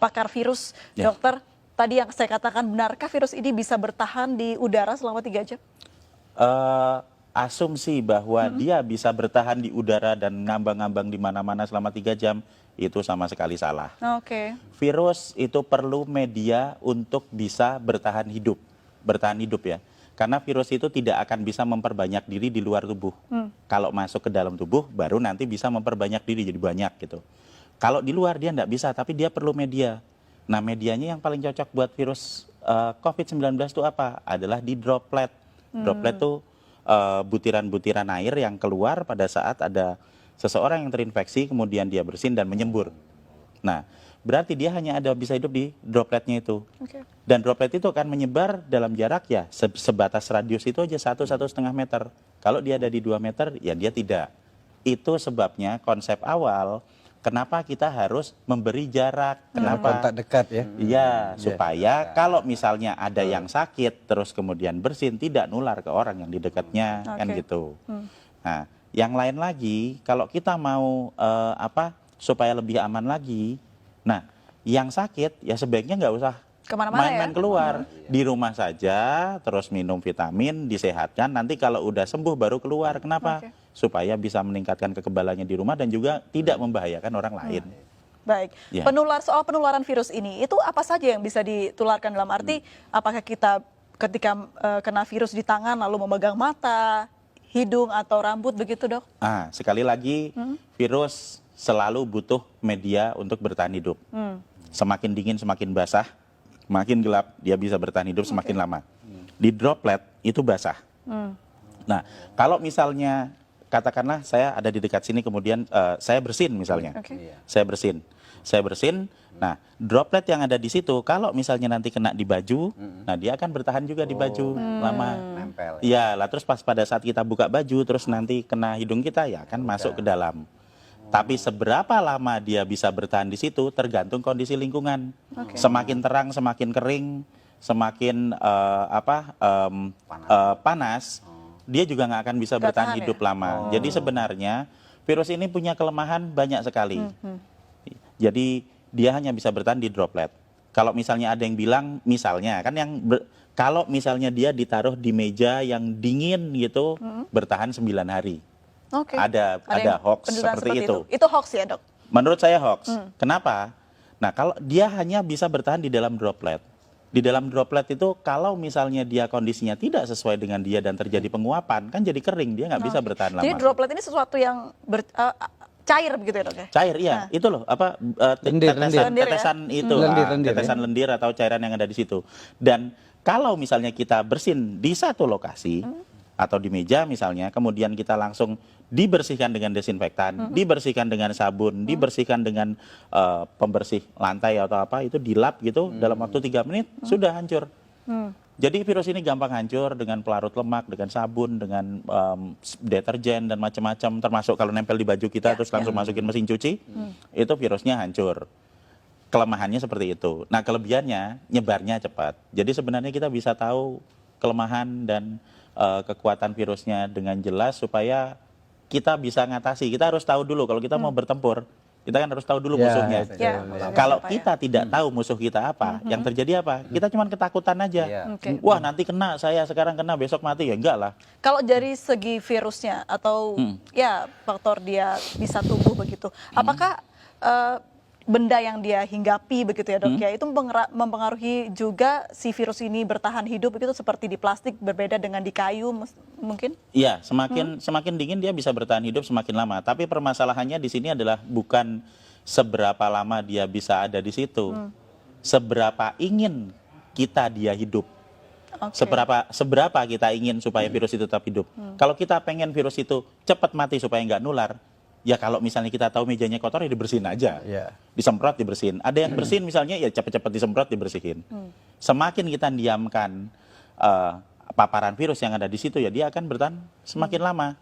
pakar virus, dokter. Tadi yang saya katakan, benarkah virus ini bisa bertahan di udara selama 3 jam? Asumsi bahwa dia bisa bertahan di udara dan ngambang-ngambang di mana-mana selama 3 jam, itu sama sekali salah. Oke. Virus itu perlu media untuk bisa bertahan hidup ya. Karena virus itu tidak akan bisa memperbanyak diri di luar tubuh. Kalau masuk ke dalam tubuh, baru nanti bisa memperbanyak diri jadi banyak gitu. Kalau di luar dia tidak bisa, tapi dia perlu media. Nah, medianya yang paling cocok buat virus COVID-19 itu apa? Adalah di droplet. Droplet itu butiran-butiran air yang keluar pada saat ada seseorang yang terinfeksi, kemudian dia bersin dan menyembur. Nah, berarti dia hanya bisa hidup di dropletnya itu. Dan droplet itu akan menyebar dalam jarak ya sebatas radius itu aja 1-1,5 meter. Kalau dia ada di 2 meter, ya dia tidak. Itu sebabnya konsep awal kenapa kita harus memberi jarak. Kenapa? Kontak dekat ya. Iya, supaya kalau misalnya ada yang sakit terus kemudian bersin, tidak nular ke orang yang di dekatnya, kan gitu. Nah, yang lain lagi, kalau kita mau supaya lebih aman lagi, nah yang sakit ya sebaiknya nggak usah main-main keluar, di rumah saja, terus minum vitamin, disehatkan, nanti kalau udah sembuh baru keluar. Kenapa? Supaya bisa meningkatkan kekebalannya di rumah dan juga tidak membahayakan orang lain. Baik, soal penularan virus ini, itu apa saja yang bisa ditularkan, dalam arti apakah kita ketika kena virus di tangan lalu memegang mata, hidung atau rambut begitu, Dok? Sekali lagi, virus selalu butuh media untuk bertahan hidup. Semakin dingin, semakin basah, makin gelap, dia bisa bertahan hidup semakin lama. Di droplet itu basah. Nah, kalau misalnya katakanlah saya ada di dekat sini, kemudian saya bersin misalnya, saya bersin. Nah, droplet yang ada di situ, kalau misalnya nanti kena di baju, nah dia akan bertahan juga di baju lama. Nempel. Iya, lah terus pas pada saat kita buka baju, terus nanti kena hidung kita, ya akan masuk ke dalam. Tapi seberapa lama dia bisa bertahan di situ tergantung kondisi lingkungan. Semakin terang, semakin kering, semakin panas, dia juga nggak akan bisa bertahan hidup lama. Jadi sebenarnya virus ini punya kelemahan banyak sekali. Jadi dia hanya bisa bertahan di droplet. Kalau misalnya ada yang bilang, misalnya kan kalau misalnya dia ditaruh di meja yang dingin gitu, bertahan 9 hari. Ada hoax seperti itu. Itu hoax ya, Dok? Menurut saya hoax. Kenapa? Nah, kalau dia hanya bisa bertahan di dalam droplet. Di dalam droplet itu kalau misalnya dia kondisinya tidak sesuai dengan dia dan terjadi penguapan, kan jadi kering, dia nggak bisa bertahan lama. Jadi droplet ini sesuatu yang cair begitu ya, Dok ya? Cair, iya. Itu loh, tetesan lendir atau cairan yang ada di situ. Dan kalau misalnya kita bersin di satu lokasi, atau di meja misalnya, kemudian kita langsung dibersihkan dengan desinfektan, dibersihkan dengan sabun, dibersihkan dengan pembersih lantai atau apa, itu dilap gitu, dalam waktu 3 menit sudah hancur. Jadi virus ini gampang hancur dengan pelarut lemak, dengan sabun, dengan deterjen dan macam-macam, termasuk kalau nempel di baju kita terus langsung masukin mesin cuci, itu virusnya hancur. Kelemahannya seperti itu. Nah, kelebihannya nyebarnya cepat. Jadi sebenarnya kita bisa tahu kelemahan dan kekuatan virusnya dengan jelas supaya kita bisa ngatasi. Kita harus tahu dulu kalau kita mau bertempur, kita kan harus tahu dulu musuhnya. Kalau kita tidak tahu musuh kita apa, yang terjadi apa? Kita cuma ketakutan aja. Wah, nanti kena, saya sekarang kena, besok mati, ya enggak lah. Kalau dari segi virusnya atau ya faktor dia bisa tumbuh begitu, apakah benda yang dia hinggapi begitu ya, Dok ya, itu mempengaruhi juga si virus ini bertahan hidup begitu, seperti di plastik berbeda dengan di kayu mungkin? Iya, semakin dingin dia bisa bertahan hidup semakin lama. Tapi permasalahannya di sini adalah bukan seberapa lama dia bisa ada di situ, seberapa ingin kita dia hidup. Seberapa kita ingin supaya virus itu tetap hidup. Kalau kita pengen virus itu cepat mati supaya nggak nular, ya kalau misalnya kita tahu mejanya kotor ya dibersihin aja, disemprot dibersihin. Ada yang bersihin misalnya ya cepat-cepat disemprot dibersihin. Semakin kita diamkan paparan virus yang ada di situ, ya dia akan bertahan semakin lama.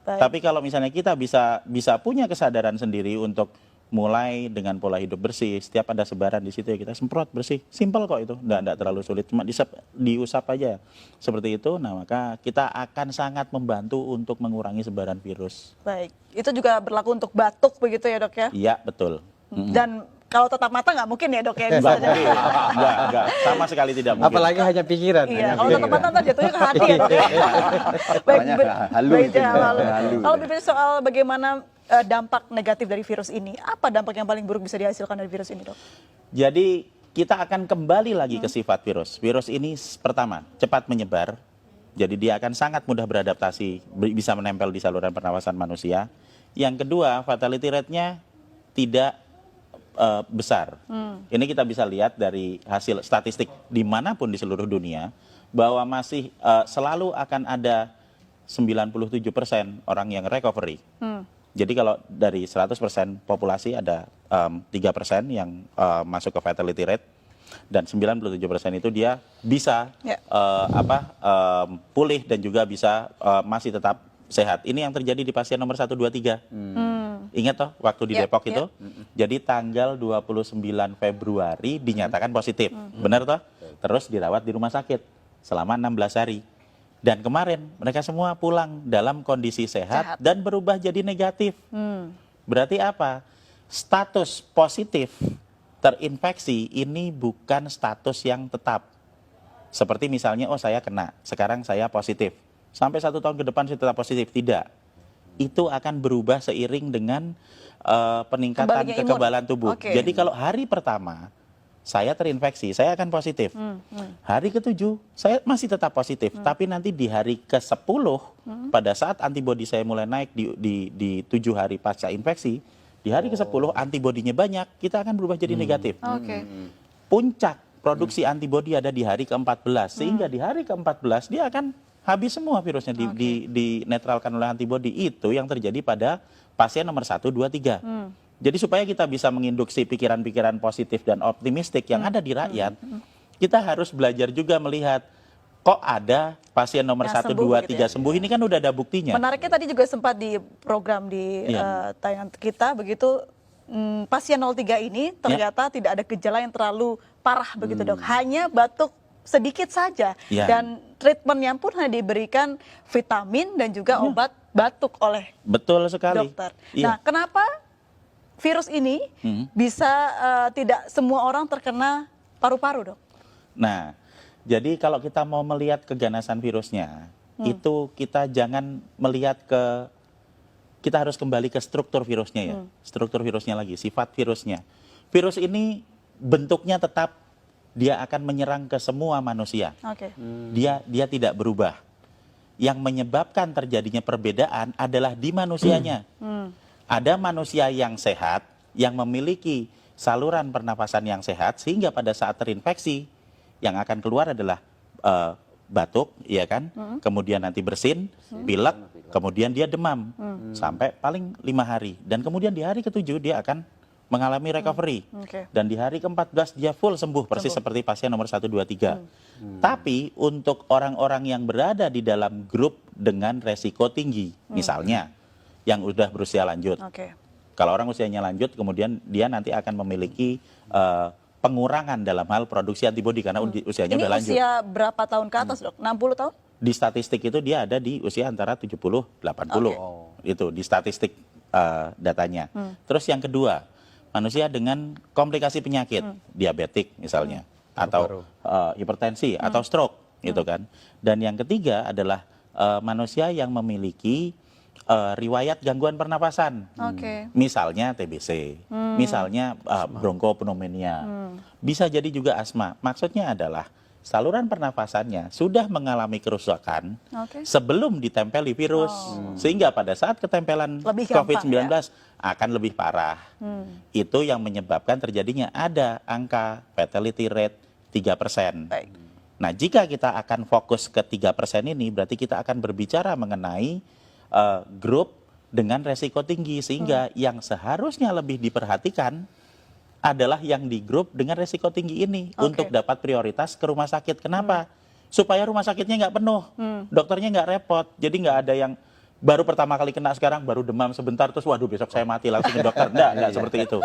Tapi kalau misalnya kita bisa punya kesadaran sendiri untuk mulai dengan pola hidup bersih, setiap ada sebaran di situ ya kita semprot bersih, simpel kok itu, nggak terlalu sulit, cuma diusap aja seperti itu. Nah, maka kita akan sangat membantu untuk mengurangi sebaran virus. Baik, itu juga berlaku untuk batuk begitu ya, Dok ya? Iya, betul. Dan kalau tetap mata nggak mungkin ya dok ya Enggak, misalnya. enggak, sama sekali tidak mungkin. Apalagi hanya pikiran. Iya, hanya kalau tetap pikiran. mata ntar jatuhnya ke hati ya dok ya. Namanya halu baik, itu, halu. halu. Kalau bicara soal bagaimana dampak negatif dari virus ini, apa dampak yang paling buruk bisa dihasilkan dari virus ini dok? Jadi kita akan kembali lagi ke sifat virus. Virus ini pertama, cepat menyebar. Jadi dia akan sangat mudah beradaptasi, bisa menempel di saluran pernafasan manusia. Yang kedua, fatality rate-nya tidak besar. Ini kita bisa lihat dari hasil statistik dimanapun di seluruh dunia, bahwa masih selalu akan ada 97% orang yang recovery. Jadi kalau dari 100% populasi ada 3% yang masuk ke fatality rate, dan 97% itu dia bisa Ya. pulih dan juga bisa masih tetap sehat. Ini yang terjadi di pasien nomor 1, 2, 3. Ingat toh waktu di Ya, Depok ya. itu? Jadi tanggal 29 Februari dinyatakan positif. Benar toh? Terus dirawat di rumah sakit selama 16 hari. Dan kemarin mereka semua pulang dalam kondisi sehat. Dan berubah jadi negatif. Berarti apa? Status positif terinfeksi ini bukan status yang tetap. Seperti misalnya, oh saya kena, sekarang saya positif. Sampai 1 tahun ke depan saya tetap positif. Tidak. Itu akan berubah seiring dengan peningkatan Kembalinya imun. kekebalan tubuh. Oke. Jadi kalau hari pertama saya terinfeksi, saya akan positif. Hari ke-7 saya masih tetap positif. Tapi nanti di hari ke-10, pada saat antibodi saya mulai naik di 7 hari pasca infeksi, di hari ke-10 antibodinya banyak, kita akan berubah jadi negatif. Oke. Puncak produksi antibodi ada di hari ke-14, sehingga di hari ke-14 dia akan habis semua virusnya, dinetralkan oleh antibodi. Itu yang terjadi pada pasien nomor 1, 2, 3. Jadi supaya kita bisa menginduksi pikiran-pikiran positif dan optimistik yang ada di rakyat, kita harus belajar juga melihat, kok ada pasien nomor Yang 1, sembuh 2, begitu 3 ya? sembuh, ini kan udah ada buktinya. Menariknya tadi juga sempat di program di Iya. tayangan kita begitu, pasien 03 ini ternyata tidak ada gejala yang terlalu parah begitu dok, hanya batuk sedikit saja Ya. dan treatmentnya pun hanya diberikan vitamin dan juga obat batuk oleh Betul sekali. dokter. Iya. Nah, kenapa virus ini bisa tidak semua orang terkena paru-paru dok? Nah, jadi kalau kita mau melihat keganasan virusnya, itu kita jangan melihat kita harus kembali ke struktur virusnya ya. Struktur virusnya lagi, sifat virusnya. Virus ini bentuknya tetap, dia akan menyerang ke semua manusia. Oke. Dia tidak berubah. Yang menyebabkan terjadinya perbedaan adalah di manusianya. Ada manusia yang sehat, yang memiliki saluran pernafasan yang sehat, sehingga pada saat terinfeksi, yang akan keluar adalah batuk, ya kan? Kemudian nanti bersin, pilek, kemudian dia demam sampai paling 5 hari. Dan kemudian di hari ke-7 dia akan mengalami recovery. Oke. Dan di hari ke-14 dia full sembuh, persis seperti pasien nomor 1, 2, 3. Tapi untuk orang-orang yang berada di dalam grup dengan resiko tinggi, misalnya yang udah berusia lanjut. Oke. Kalau orang usianya lanjut, kemudian dia nanti akan memiliki pengurangan dalam hal produksi antibodi karena usianya Ini udah lanjut. usia berapa tahun ke atas dok? 60 tahun? Di statistik itu dia ada di usia antara 70, 80. Itu di statistik datanya. Terus yang kedua, manusia dengan komplikasi penyakit, diabetik misalnya, atau hipertensi, atau stroke, gitu kan. Dan yang ketiga adalah manusia yang memiliki riwayat gangguan pernapasan. Oke. Misalnya TBC, misalnya bronkopneumonia, bisa jadi juga asma. Maksudnya adalah saluran pernafasannya sudah mengalami kerusakan Oke. sebelum ditempeli virus, sehingga pada saat ketempelan Lebih gampang, COVID-19 akan lebih parah. Itu yang menyebabkan terjadinya ada angka fatality rate 3%. Baik. Nah, jika kita akan fokus ke 3% ini, berarti kita akan berbicara mengenai grup dengan resiko tinggi, sehingga yang seharusnya lebih diperhatikan adalah yang di grup dengan resiko tinggi ini untuk dapat prioritas ke rumah sakit. Kenapa? Supaya rumah sakitnya nggak penuh, dokternya nggak repot, jadi nggak ada yang baru pertama kali kena sekarang baru demam sebentar terus waduh besok saya mati langsung ke dokter. Enggak seperti itu.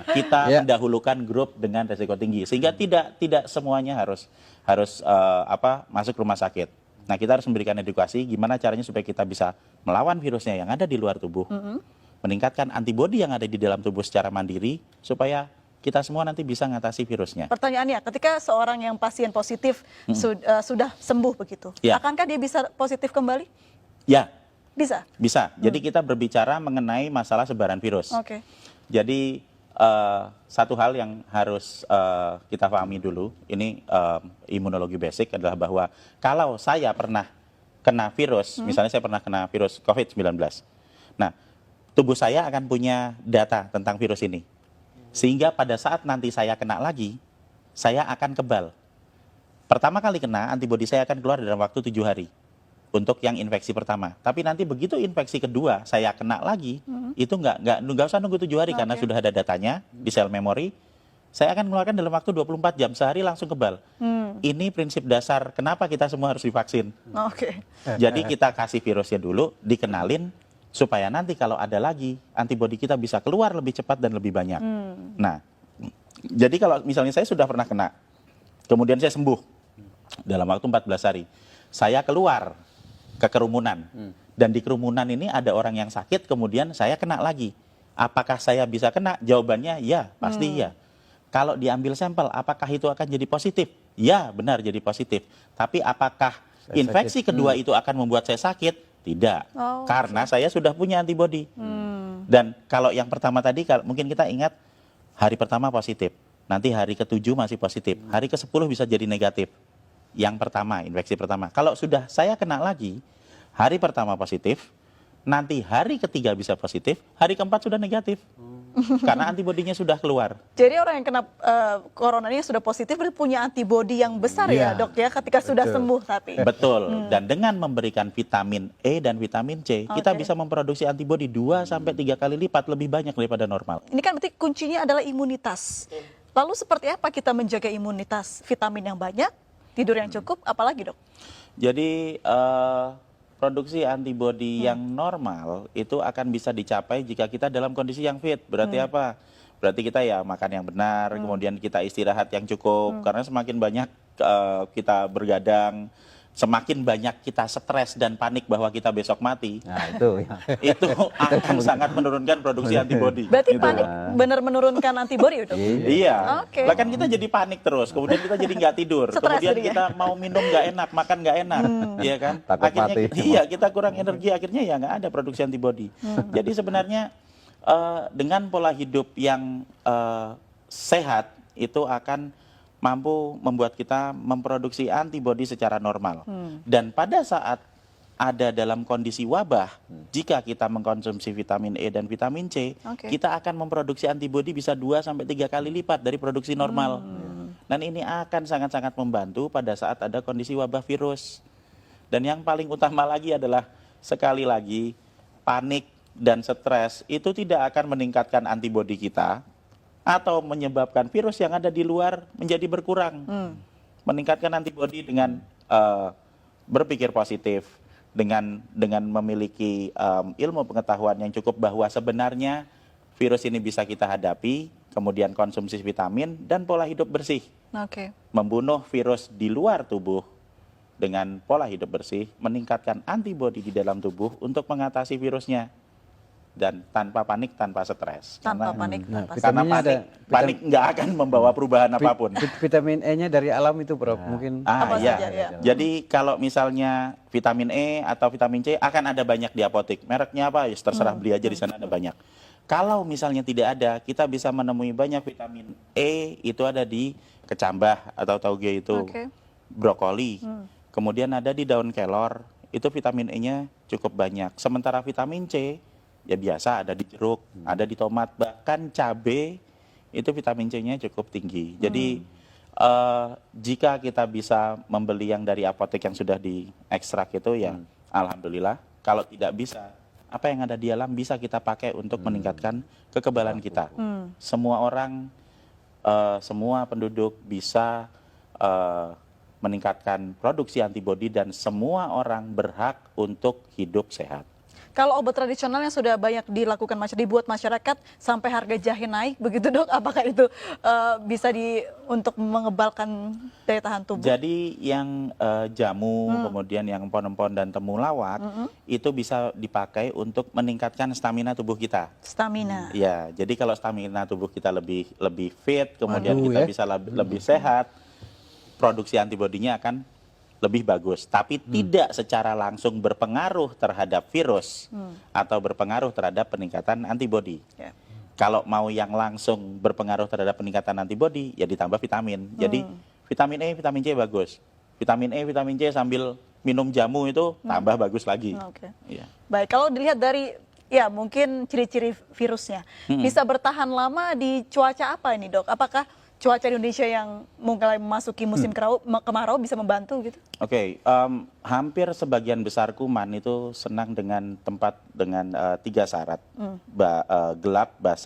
Kita mendahulukan grup dengan resiko tinggi, sehingga tidak semuanya harus masuk rumah sakit. Nah, kita harus memberikan edukasi gimana caranya supaya kita bisa melawan virusnya yang ada di luar tubuh, meningkatkan antibodi yang ada di dalam tubuh secara mandiri, supaya kita semua nanti bisa ngatasi virusnya. Pertanyaannya, ketika seorang yang pasien positif sudah sembuh begitu, Ya. akankah dia bisa positif kembali? Ya, Bisa. bisa. Jadi kita berbicara mengenai masalah sebaran virus. Oke. Jadi satu hal yang harus kita pahami dulu, ini imunologi basic adalah bahwa kalau saya pernah kena virus, misalnya saya pernah kena virus COVID-19, nah tubuh saya akan punya data tentang virus ini. Sehingga pada saat nanti saya kena lagi, saya akan kebal. Pertama kali kena, antibodi saya akan keluar dalam waktu 7 hari untuk yang infeksi pertama. Tapi nanti begitu infeksi kedua saya kena lagi, itu nggak usah nunggu 7 hari karena Oke. sudah ada datanya di sel memori. Saya akan mengeluarkan dalam waktu 24 jam, sehari langsung kebal. Ini prinsip dasar kenapa kita semua harus divaksin. Oke. Jadi kita kasih virusnya dulu, dikenalin, supaya nanti kalau ada lagi, antibodi kita bisa keluar lebih cepat dan lebih banyak. Nah, jadi kalau misalnya saya sudah pernah kena, kemudian saya sembuh dalam waktu 14 hari, saya keluar ke kerumunan, dan di kerumunan ini ada orang yang sakit, kemudian saya kena lagi. Apakah saya bisa kena? Jawabannya ya, pasti iya. Kalau diambil sampel, apakah itu akan jadi positif? Ya, benar jadi positif. Tapi apakah Saya infeksi sakit. kedua itu akan membuat saya sakit? Tidak, Oh, karena saya sudah punya antibodi. Dan kalau yang pertama tadi, mungkin kita ingat hari pertama positif, nanti hari ke-7 masih positif, hari ke-10 bisa jadi negatif. Yang pertama, infeksi pertama. Kalau sudah saya kena lagi, hari pertama positif, nanti hari ketiga bisa positif, hari keempat sudah negatif. Karena antibodinya sudah keluar. Jadi orang yang kena corona ini sudah positif berarti punya antibodi yang besar ya Iya, dok ya ketika sudah betul. sembuh tapi. Betul. Dan dengan memberikan vitamin E dan vitamin C, kita Oke. bisa memproduksi antibodi 2-3 kali lipat lebih banyak daripada normal. Ini kan berarti kuncinya adalah imunitas. Lalu seperti apa kita menjaga imunitas? Vitamin yang banyak, tidur yang cukup, apalagi dok? Jadi produksi antibodi yang normal itu akan bisa dicapai jika kita dalam kondisi yang fit. Berarti apa? Berarti kita ya makan yang benar, kemudian kita istirahat yang cukup. Karena semakin banyak kita bergadang, semakin banyak kita stres dan panik bahwa kita besok mati, Nah, itu ya. itu akan sangat menurunkan produksi antibodi. Berarti gitu. panik benar menurunkan antibodi ya dok? Iya, Oke. lah kan kita jadi panik terus, kemudian kita jadi nggak tidur, Stres kemudian jadinya. kita mau minum nggak enak, makan nggak enak, iya kan? Takut Akhirnya mati. iya kita kurang energi, akhirnya ya nggak ada produksi antibodi. Jadi sebenarnya dengan pola hidup yang sehat itu akan mampu membuat kita memproduksi antibodi secara normal. Dan pada saat ada dalam kondisi wabah, jika kita mengkonsumsi vitamin E dan vitamin C, Oke. kita akan memproduksi antibodi bisa 2-3 kali lipat dari produksi normal. Dan ini akan sangat-sangat membantu pada saat ada kondisi wabah virus. Dan yang paling utama lagi adalah, sekali lagi, panik dan stres itu tidak akan meningkatkan antibodi kita, atau menyebabkan virus yang ada di luar menjadi berkurang. Meningkatkan antibodi dengan berpikir positif, dengan memiliki ilmu pengetahuan yang cukup bahwa sebenarnya virus ini bisa kita hadapi, kemudian konsumsi vitamin dan pola hidup bersih. Oke. Membunuh virus di luar tubuh dengan pola hidup bersih, meningkatkan antibodi di dalam tubuh untuk mengatasi virusnya. Dan tanpa panik, tanpa stres. Tanpa Karena- panik, Nah, tanpa Karena vitaminnya ada panik nggak akan membawa perubahan apapun. Vitamin E-nya dari alam itu, Prof. Mungkin Apa Iya. saja, ya. Jadi kalau misalnya vitamin E atau vitamin C akan ada banyak di apotek. Mereknya apa? Ya terserah beli aja, di sana ada banyak. Kalau misalnya tidak ada, kita bisa menemui banyak vitamin E itu ada di kecambah atau tauge itu, Oke. brokoli. Kemudian ada di daun kelor, itu vitamin E-nya cukup banyak. Sementara vitamin C ya biasa ada di jeruk, ada di tomat, bahkan cabai itu vitamin C-nya cukup tinggi. Jadi jika kita bisa membeli yang dari apotek yang sudah diekstrak itu ya alhamdulillah. Kalau tidak bisa, apa yang ada di alam bisa kita pakai untuk meningkatkan kekebalan kita. Semua orang, semua penduduk bisa meningkatkan produksi antibodi dan semua orang berhak untuk hidup sehat. Kalau obat tradisional yang sudah banyak dilakukan dibuat masyarakat sampai harga jahe naik begitu dok, apakah itu bisa untuk mengebalkan daya tahan tubuh? Jadi yang jamu, kemudian yang empon-empon dan temulawak itu bisa dipakai untuk meningkatkan stamina tubuh kita. Stamina. Ya, jadi kalau stamina tubuh kita lebih fit, kemudian Waduh, kita ya. bisa lebih sehat, produksi antibodinya akan lebih bagus. Tapi tidak secara langsung berpengaruh terhadap virus atau berpengaruh terhadap peningkatan antibodi. Ya. Kalau mau yang langsung berpengaruh terhadap peningkatan antibodi, ya ditambah vitamin. Jadi vitamin E, vitamin C bagus. Vitamin E, vitamin C sambil minum jamu itu tambah bagus lagi. Oke. Iya. Baik, kalau dilihat dari ya mungkin ciri-ciri virusnya, bisa bertahan lama di cuaca apa ini dok? Apakah cuaca di Indonesia yang mulai memasuki musim kemarau bisa membantu gitu? Oke, hampir sebagian besar kuman itu senang dengan tempat dengan 3 syarat, gelap, basah,